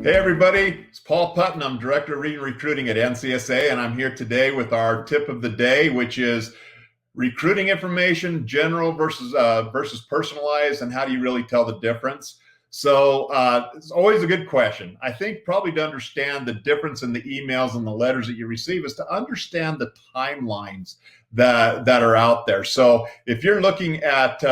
Hey everybody, it's Paul Putnam, Director of Regional Recruiting at NCSA, and I'm here today with our tip of the day, which is recruiting information, general versus personalized, and how do you really tell the difference? So it's always a good question. I think probably to understand the difference in the emails and the letters that you receive is to understand the timelines that are out there. So if you're looking at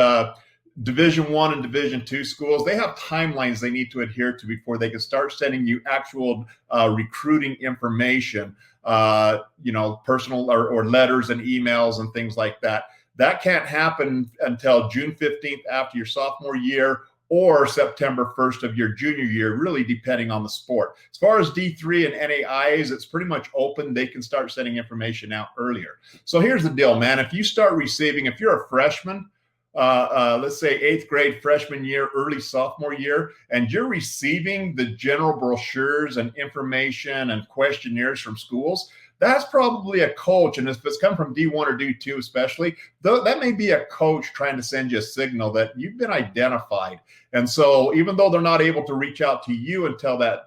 Division I and Division II schools, they have timelines they need to adhere to before they can start sending you actual recruiting information, personal or letters and emails and things like that. That can't happen until June 15th after your sophomore year or September 1st of your junior year, really depending on the sport. As far as D3 and NAIAs, it's pretty much open. They can start sending information out earlier. So here's the deal, man. If you start receiving, if you're a freshman, let's say 8th grade freshman year, early sophomore year, and you're receiving the general brochures and information and questionnaires from schools, that's probably a coach. And if it's come from D1 or D2 especially, that may be a coach trying to send you a signal that you've been identified. And so even though they're not able to reach out to you until that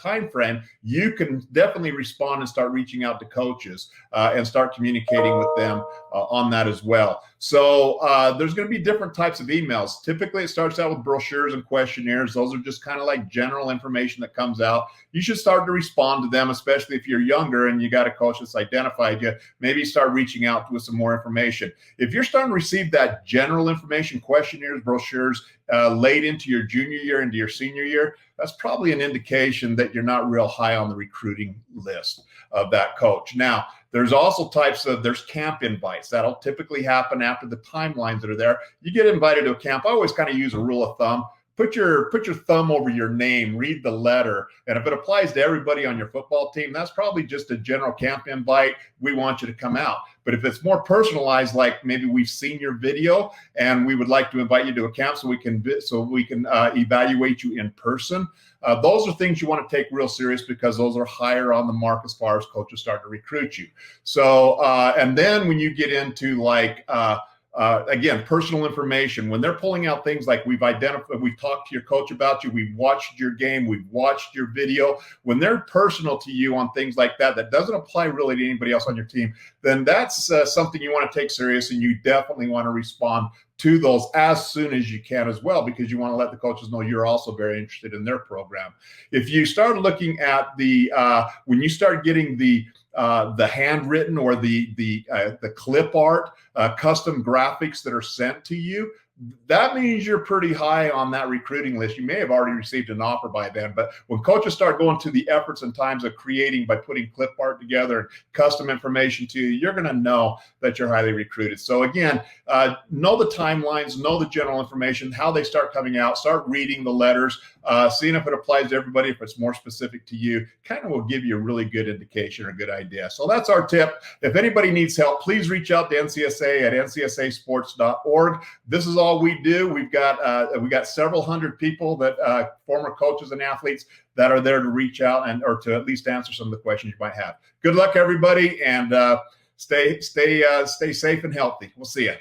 time frame, you can definitely respond and start reaching out to coaches and start communicating with them on that as well. So there's going to be different types of emails. Typically, it starts out with brochures and questionnaires. Those are just kind of like general information that comes out. You should start to respond to them, especially if you're younger and you got a coach that's identified you. Maybe start reaching out with some more information. If you're starting to receive that general information, questionnaires, brochures, late into your junior year, into your senior year, that's probably an indication that you're not real high on the recruiting list of that coach. Now, there's also there's camp invites. That'll typically happen after the timelines that are there. You get invited to a camp. I always kind of use a rule of thumb. Put your thumb over your name, read the letter. And if it applies to everybody on your football team, that's probably just a general camp invite. We want you to come out. But if it's more personalized, like maybe we've seen your video and we would like to invite you to a camp so we can evaluate you in person, those are things you want to take real serious because those are higher on the mark as far as coaches start to recruit you. So, and then when you get into again, personal information, when they're pulling out things like we've talked to your coach about you, we've watched your game, we've watched your video, when they're personal to you on things like that doesn't apply really to anybody else on your team, then that's something you want to take serious, and you definitely want to respond to those as soon as you can as well, because you want to let the coaches know you're also very interested in their program. If you start looking at when you start getting the handwritten or the clip art, custom graphics that are sent to you, that means you're pretty high on that recruiting list. You may have already received an offer by then, but when coaches start going to the efforts and times of creating by putting clip art together and custom information to you, you're going to know that you're highly recruited. So again, know the timelines, know the general information, how they start coming out, start reading the letters, seeing if it applies to everybody, if it's more specific to you, kind of will give you a really good indication or a good idea. So that's our tip. If anybody needs help, please reach out to NCSA at ncsasports.org. This is all we do. We've got several hundred people that former coaches and athletes that are there to reach out or to at least answer some of the questions you might have. Good luck, everybody, and stay safe and healthy. We'll see you.